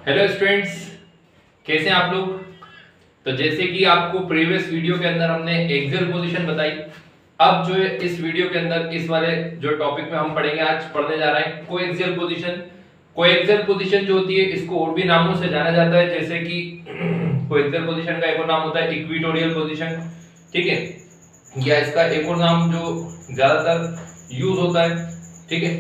Hello students, कैसे हैं आप लोग। तो जैसे कि आपको प्रीवियस वीडियो के अंदर हमने एक्सियल पोजीशन बताई, अब जो है इस वीडियो के अंदर इस वाले जो टॉपिक में हम पढ़ेंगे, आज पढ़ने जा रहे हैं कोएक्सियल पोजीशन। कोएक्सियल पोजीशन जो होती है इसको और भी नामों से जाना जाता है, जैसे कि कोएक्सियल पोजीशन का एक और नाम होता है इक्वेटोरियल पोजीशन, ठीक है, या इसका एक और नाम जो ज्यादातर यूज होता है, ठीक है,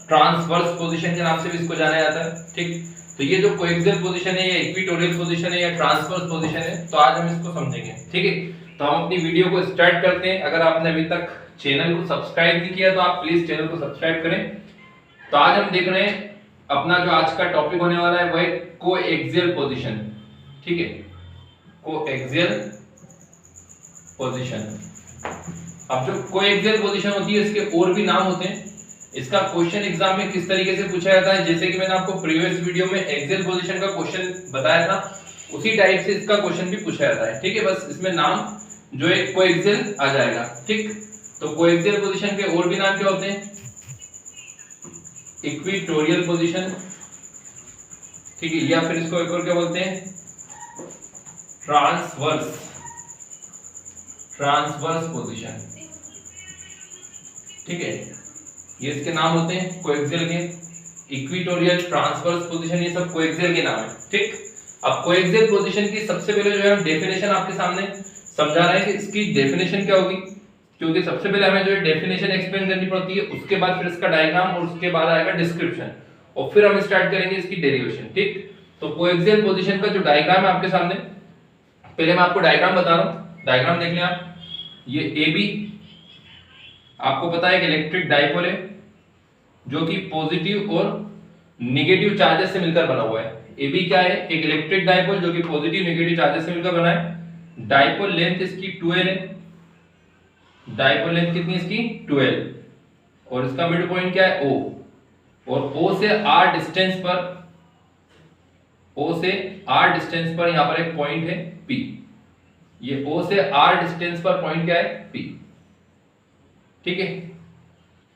ट्रांसवर्स पोजीशन के नाम से भी इसको जाना जाता है। ठीक, तो ये जो कोएक्सियल पोजीशन है या इक्वेटोरियल पोजीशन है या ट्रांसवर्स पोजीशन है, तो आज हम इसको समझेंगे। ठीक है, तो हम अपनी वीडियो को स्टार्ट करते हैं। अगर आपने अभी तक चैनल को सब्सक्राइब नहीं किया तो आप प्लीज चैनल को सब्सक्राइब करें। तो आज हम देख रहे हैं अपना जो आज का टॉपिक होने वाला है वह है कोएक्सियल पोजीशन। ठीक है, कोएक्सियल पोजीशन। अब जो कोएक्सियल पोजीशन होती है इसके और भी नाम होते हैं। इसका क्वेश्चन एग्जाम में किस तरीके से पूछा जाता है, जैसे कि मैंने आपको प्रीवियस वीडियो में एक्सियल पोजीशन का क्वेश्चन बताया था, उसी टाइप से इसका क्वेश्चन भी पूछा जाता है। ठीक है, बस इसमें नाम जो है कोएक्सियल आ जाएगा। ठीक, तो कोएक्सियल पोजीशन के और भी नाम क्या होते हैं, इक्वेटोरियल पोजीशन, ठीक है, या फिर इसको एक और क्या बोलते हैं, ट्रांसवर्स पोजीशन। ठीक है, ये इसके नाम होते हैं कोएक्सियल के, इक्वेटोरियल, ट्रांसवर्स पोजीशन, ये सब कोएक्सियल के नाम है। ठीक, अब कोएक्सियल पोजीशन की सबसे पहले जो है हम डेफिनेशन आपके सामने समझा रहे हैं कि इसकी डेफिनेशन क्या होगी, क्योंकि सबसे पहले हमें जो है डेफिनेशन एक्सप्लेन करनी पड़ती है, उसके बाद फिर इसका डायग्राम और उसके बाद आएगा डिस्क्रिप्शन और फिर हम स्टार्ट करेंगे इसकी डेरिवेशन। ठीक, तो कोएक्सियल पोजीशन का जो डायग्राम है आपके सामने, पहले मैं आपको डायग्राम बता रहा हूं, डायग्राम देख लें आप। ये AB आपको पता है कि इलेक्ट्रिक डाइपोल है जो कि पॉजिटिव और नेगेटिव चार्जेस से मिलकर बना हुआ है। AB क्या है, एक इलेक्ट्रिक डाइपोल जो कि पॉजिटिव नेगेटिव चार्जेस से मिलकर बना है। डाइपोल लेंथ इसकी 12 है, डाइपोल लेंथ कितनी इसकी 12, और इसका मिड पॉइंट क्या है O, और O से R डिस्टेंस पर, O से R डिस्टेंस पर यहां पर एक पॉइंट है P। ये O से R डिस्टेंस पर पॉइंट क्या है P। ठीक है,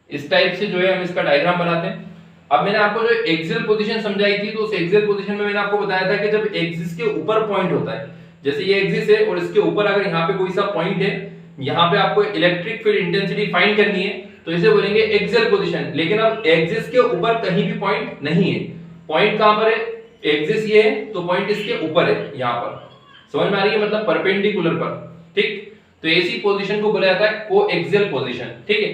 इस टाइप से जो है हम इसका डायग्राम बनाते हैं। अब मैंने आपको जो एक्सियल पोजीशन समझाई थी, तो उस एक्सियल पोजीशन में मैंने आपको बताया था कि जब एक्सिस के ऊपर पॉइंट होता है, जैसे ये एक्सिस है और इसके ऊपर अगर यहाँ पे कोई सा पॉइंट है, यहाँ पे आपको इलेक्ट्रिक फील्ड इंटेंसिटी फाइंड करनी है, तो इसे बोलेंगे एक्सियल पोजीशन। लेकिन अब एक्सिस के ऊपर कहीं भी पॉइंट नहीं है, पॉइंट कहां पर है, एक्सिस ये है तो पॉइंट इसके ऊपर है, यहाँ पर, समझ में आ रही है, मतलब परपेंडिकुलर पर। ठीक, तो ऐसी पोजीशन को बोला जाता है कोएक्सियल पोजीशन। ठीक है,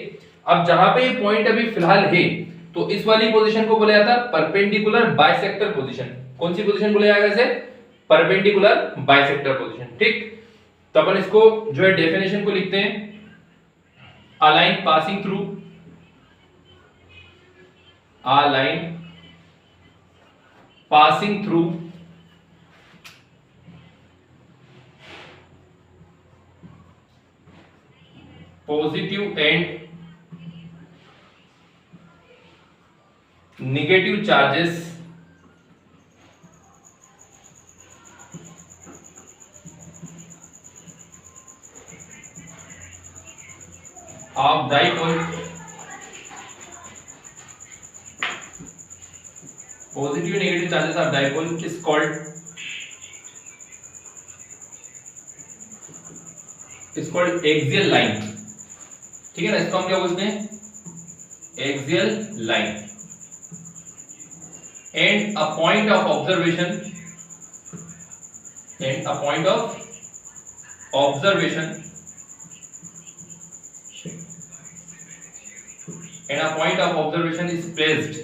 अब जहां पे ये पॉइंट अभी फिलहाल है, तो इस वाली पोजीशन को बोला जाता है परपेंडिकुलर बाइसेक्टर पोजीशन। कौन सी पोजीशन बोला जाएगा इसे, परपेंडिकुलर बाइसेक्टर पोजीशन। ठीक, तो अपन इसको जो है डेफिनेशन को लिखते हैं, a line passing through, a line passing through positive and negative charges of dipole, positive negative charges of dipole is called axial line। ठीक है ना, इसको हम क्या बोलते हैं, axial line। and a point of observation and a point of observation and a point of observation is placed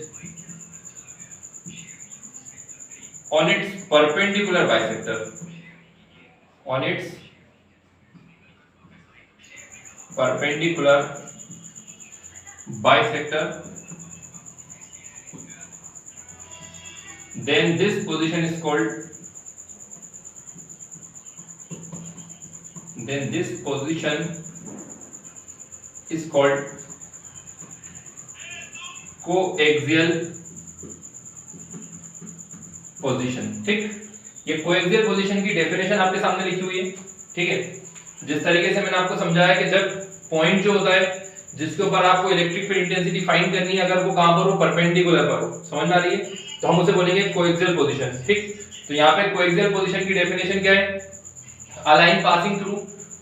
on its perpendicular bisector, on its perpendicular bisector, then this position is called, then this position is called coaxial position. ठीक, ये coaxial position की definition आपके सामने लिखी हुई है। ठीक है, जिस तरीके से मैंने आपको समझाया कि जब पॉइंट जो होता है जिसके ऊपर आपको इलेक्ट्रिक फील्ड इंटेंसिटी फाइंड करनी है, अगर वो कहां पर हो, परपेंडिकुलर पर हो, समझ में आ रही है, तो हम उसे बोलेंगे कोएक्सियल पोजीशन। ठीक, तो यहाँ पे कोएक्सियल पोजीशन की डेफिनेशन क्या है? A line passing through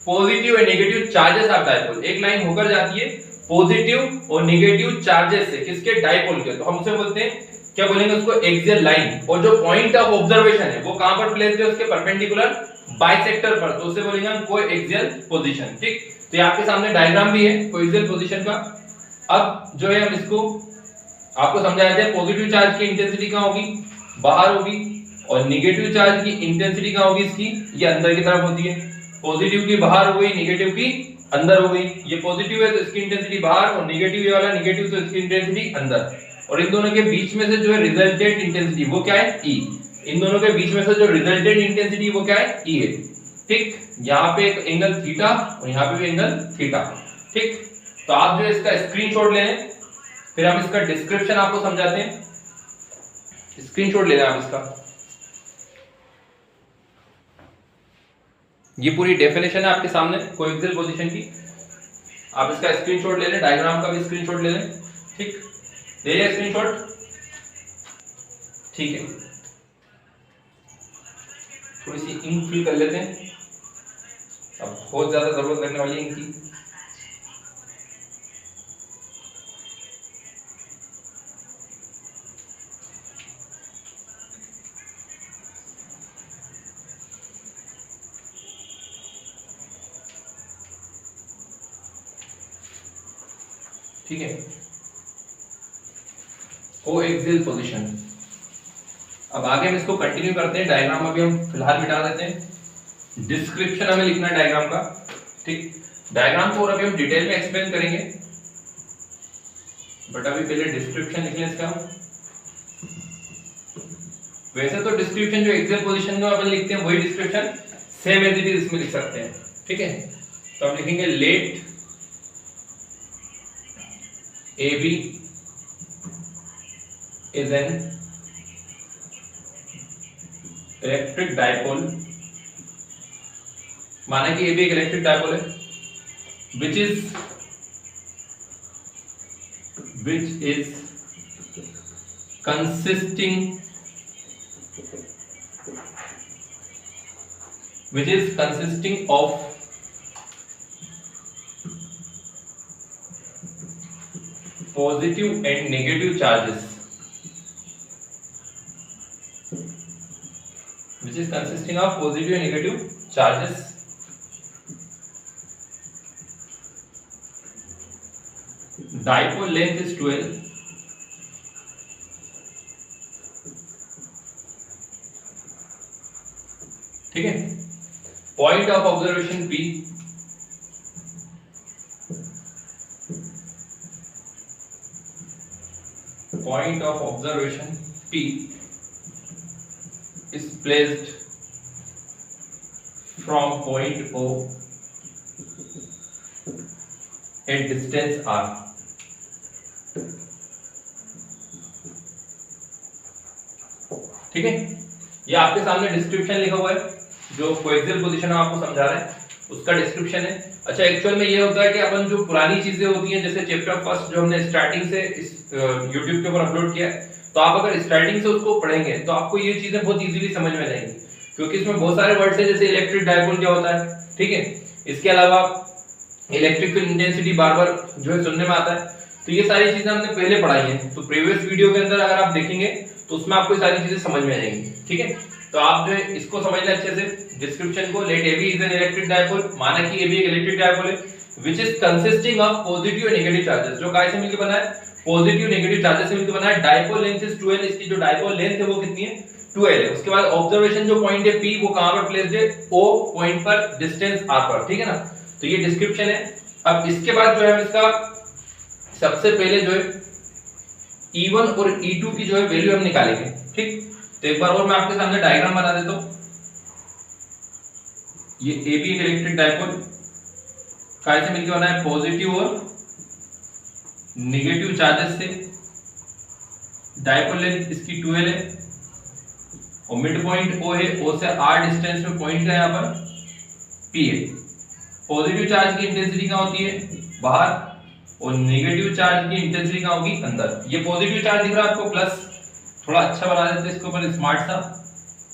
positive and negative charges of dipole, एक लाइन होकर जाती है पॉजिटिव और नेगेटिव चार्जेस से, किसके? डायपोल के। तो हम उसे बोलते हैं, क्या बोलेंगे उसको? Axial line. और जो पॉइंट ऑफ ऑब्जर्वेशन है वो कहां पर प्लेस्ड है? उसके परपेंडिकुलर बाइसेक्टर पर, तो उसे बोलेंगे हम कोएक्सियल पोजीशन। ठीक, तो ये आपके सामने डायग्राम भी है कोएक्सियल पोजीशन का। अब जो है हम इसको आपको समझाया था, पॉजिटिव चार्ज की इंटेंसिटी कहां होगी? बाहर होगी, और नेगेटिव चार्ज की इंटेंसिटी कहां होगी? इसकी ये अंदर की तरफ होती है। पॉजिटिव की बाहर हो गई, नेगेटिव की अंदर हो गई। ये पॉजिटिव है तो इसकी इंटेंसिटी बाहर, और नेगेटिव ये वाला नेगेटिव तो इसकी इंटेंसिटी अंदर। और इन दोनों के बीच में से जो है रिजल्टेंट इंटेंसिटी वो क्या है? ई। इन दोनों के बीच में से जो रिजल्टेंट इंटेंसिटी वो क्या है? ई है। ठीक, यहाँ पे एक एंगल थीटा और यहाँ पे भी एंगल थीटा। ठीक, तो आप जो इसका स्क्रीनशॉट ले लें, फिर हम इसका डिस्क्रिप्शन आपको समझाते हैं। स्क्रीनशॉट ले लें आप इसका। ये पूरी डेफिनेशन है आपके सामने कोएक्सियल पोजीशन की, आप इसका स्क्रीनशॉट ले लें, डायग्राम का भी स्क्रीनशॉट ले लें। ठीक, ले लिया स्क्रीनशॉट? ठीक है, थोड़ी सी इंक फिल कर लेते हैं, अब बहुत ज्यादा जरूरत लगने वाली है इंक की। ठीक है, कोएक्सियल पोजीशन। अब आगे हम इसको कंटिन्यू करते हैं। डायग्राम अभी हम फिलहाल मिटा देते हैं, डिस्क्रिप्शन हमें लिखना है डायग्राम का। ठीक, डायग्राम को और अभी हम डिटेल में एक्सप्लेन करेंगे, बट अभी पहले डिस्क्रिप्शन लिख लें इसका। वैसे तो डिस्क्रिप्शन जो एक्सियल पोजीशन का अपन लिखते हैं वही description same as it is इसमें लिख सकते हैं। ठीक है, तो हम लिखेंगे let AB is an electric dipole, माना कि AB एक इलेक्ट्रिक डायपोल है, which is consisting of positive and negative charges, which is consisting of positive and negative charges. Dipole length is 12. ठीक है, point of observation P, point of observation P is placed from point O at distance r. ठीक है, ये आपके सामने description लिखा हुआ है, जो कोएक्सियल पोजीशन आपको समझा रहे हैं उसका डिस्क्रिप्शन है। अच्छा, एक्चुअल में ये होता है कि अपन जो पुरानी चीजें होती हैं, जैसे चैप्टर फर्स्ट जो हमने स्टार्टिंग से इस YouTube के ऊपर अपलोड किया है, तो आप अगर स्टार्टिंग से उसको पढ़ेंगे तो आपको ये चीजें बहुत इजीली समझ में आएंगी, क्योंकि इसमें बहुत सारे वर्ड्स हैं, जैसे इलेक्ट्रिक डायपोल क्या होता है। ठीक है, इसके अलावा इलेक्ट्रिकल इंटेंसिटी बार बार जो है सुनने में आता है, तो ये सारी चीजें हमने पहले पढ़ाई हैं। तो प्रीवियस वीडियो के अंदर अगर आप देखेंगे तो उसमें आपको ये सारी चीजें समझ में आ जाएंगी। ठीक है, तो आप जो है इसको समझ लें अच्छे से डिस्क्रिप्शन को। Let AB is an electric dipole, माना कि AB एक इलेक्ट्रिक डायपोल है, which is consisting of positive और नेगेटिव चार्जेस, जो काय से मिलकर बना है? पॉजिटिव नेगेटिव चार्जेस से मिलकर बना है। डायपोल लेंथ इज 12, इसकी जो डायपोल लेंथ है वो कितनी है? 12 है। उसके बाद ऑब्जर्वेशन जो पॉइंट है P वो कहां पर प्लेस्ड है? O पॉइंट पर, डिस्टेंस r पर। ठीक है ना, तो ये डिस्क्रिप्शन है। अब इसके बाद जो है हम इसका सबसे पहले जो है E1 और E2 की जो है वैल्यू हम निकालेंगे। ठीक, तो एक बार और मैं आपके सामने डायग्राम बना देता हूं। ये AB एक इलेक्ट्रिक डायपोल काय से मिलकर बना है? पॉजिटिव और नेगेटिव चार्जेस से। डायपोल लेंथ इसकी 12 है और मिड पॉइंट O है, O से r डिस्टेंस में पॉइंट का यहाँ पर P है। पॉजिटिव चार्ज की इंटेंसिटी कहाँ होती है? बाहर, और नेगेटिव चार्ज की इंटेंसिटी कहाँ होगी? अंदर। ये पॉजिटिव चार्ज दिख रहा है आपको प्लस, थोड़ा अच्छा बना देते हैं इसके ऊपर स्मार्ट सा।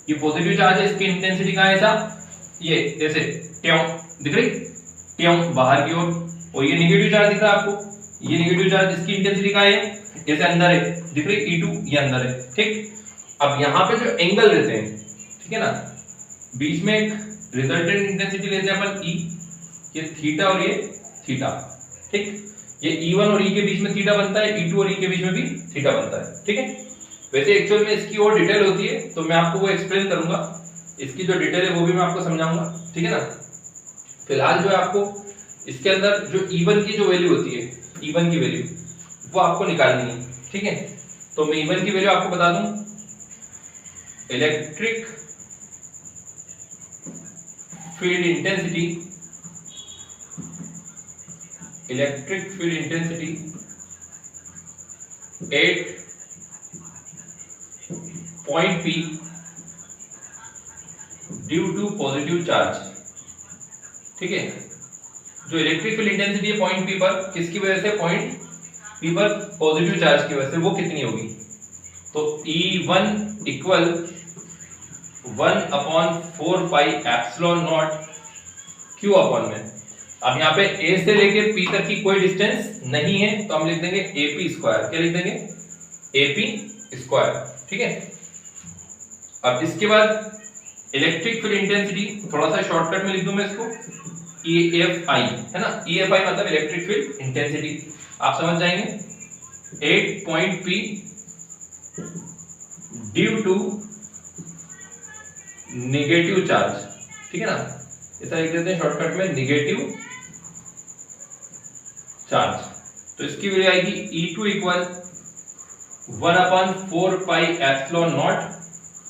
ये पॉजिटिव चार्ज है, इसकी इंटेंसिटी कहाँ है साहब, ये ऐसे ट्यों दिख रही, ट्यों बाहर की ओर, और ये नेगेटिव चार्ज दिख रहा है आपको, ये नेगेटिव चार्ज, इसकी इंटेंसिटी कहाँ है, ऐसे अंदर है, दिख रही E2, ये अंदर है, ठीक। अब यहाँ पे जो एंगल रहते हैं, ठीक है ना, बीच में एक रिजल्टेंट इंटेंसिटी लेते हैं अपन E, ये थीटा और ये थीटा, ठीक। ये E1 और E के बीच में थीटा बनता है, E2 और E के बीच में भी थीटा बनता है, ठीक है। वैसे एक्चुअल में इसकी और डिटेल होती है, तो मैं आपको वो एक्सप्लेन करूंगा, इसकी जो डिटेल है वो भी मैं आपको समझाऊंगा, ठीक है ना। फिलहाल जो है आपको इसके अंदर जो E1 की जो वैल्यू होती है, E1 की वैल्यू वो आपको निकालनी है, ठीक है। तो मैं E1 की वैल्यू आपको बता दूं, electric field intensity, electric field intensity at point P due to positive charge, ठीक है। जो इलेक्ट्रिक फील्ड इंटेंसिटी है पॉइंट P पर, किसकी वजह से, पॉइंट P पर पॉजिटिव चार्ज की वजह से, वो कितनी होगी, तो E1 equal 1/4 pi epsilon naught Q upon में। अब यहाँ पे A से लेके P तक की कोई डिस्टेंस नहीं है, तो हम लिख देंगे AP स्क्वायर, क्या लिख देंगे, AP स्क्वायर, ठीक है। अब इसके बाद इलेक्ट्रिक फील्ड इंटेंसिटी, थोड़ा सा शॉर्टकट में लिख दूं मैं इसको, EFI है ना, EFI मतलब इलेक्ट्रिक फील्ड इंटेंसिटी, आप समझ जाएंगे, 8 point P due to negative charge, ठीक है ना, ऐसा लिख देते हैं शॉर्टकट में, नेगेटिव चार्ज। तो इसकी वैल्यू आएगी E2 equal 1/4 pi epsilon not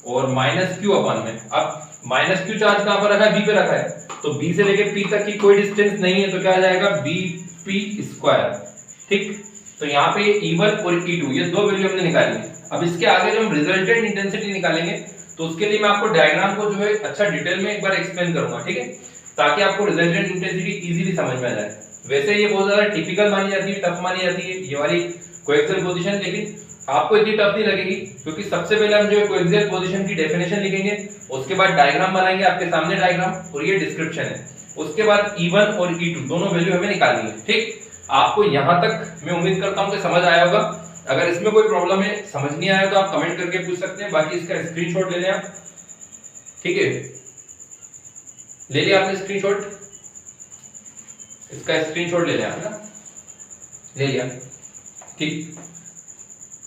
और माइनस Q अपॉन में। अब माइनस Q चार्ज कहां पर रखा है, B पे रखा है, तो B से लेके P तक की कोई डिस्टेंस नहीं है, तो क्या आ जाएगा, BP स्क्वायर, ठीक। तो यहाँ पे E1 और E2 ये दो वैल्यू हमने निकाली है। अब इसके आगे जो हम रिजल्टेंट इंटेंसिटी निकालेंगे, तो उसके लिए मैं आपको डायग्राम को जो है अच्छा डिटेल में एक बार एक्सप्लेन करूंगा, ठीक है, ताकि आपको रिजल्टेंट इंटेंसिटी इजीली समझ में आ जाए। वैसे ये बहुत ज्यादा टिपिकल मानी जाती है, टफ मानी जाती है ये वाली कोएक्सियल पोजीशन, लेकिन आपको इतनी टफ नहीं लगेगी, क्योंकि सबसे पहले हम जो है कोएक्सियल पोजीशन की डेफिनेशन लिखेंगे, उसके बाद डायग्राम बनाएंगे, आपके सामने डायग्राम, और ये डिस्क्रिप्शन है, उसके बाद E1 और E2 दोनों वैल्यू हमें निकालनी है, ठीक। आपको यहाँ तक मैं उम्मीद करता हूँ कि समझ आया होगा। अगर इसमें कोई प्रॉब्लम है, समझ नहीं आया, तो आप कमेंट करके पूछ सकते हैं, बाकी इसका स्क्रीनशॉट ले लें आप, ठीक है, ले लिया आपने स्क्रीनशॉट, इसका स्क्रीनशॉट ले लिया आपने, ले लिया, ठीक।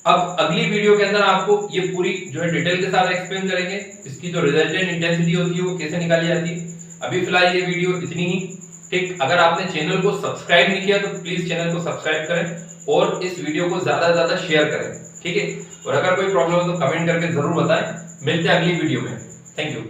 अब अगली वीडियो के अंदर आपको ये पूरी जो है डिटेल के साथ एक्सप्लेन करेंगे, इसकी जो रिजल्टेंट इंटेंसिटी होती है वो कैसे निकाली जाती है। अभी फिलहाल ये वीडियो इतनी ही, ठीक। अगर आपने चैनल को सब्सक्राइब नहीं किया तो प्लीज चैनल को सब्सक्राइब करें और इस वीडियो को ज्यादा से ज्यादा शेयर करें, ठीक है। और अगर कोई प्रॉब्लम हो तो कमेंट करके जरूर बताएं। मिलते हैं अगली वीडियो में, थैंक यू।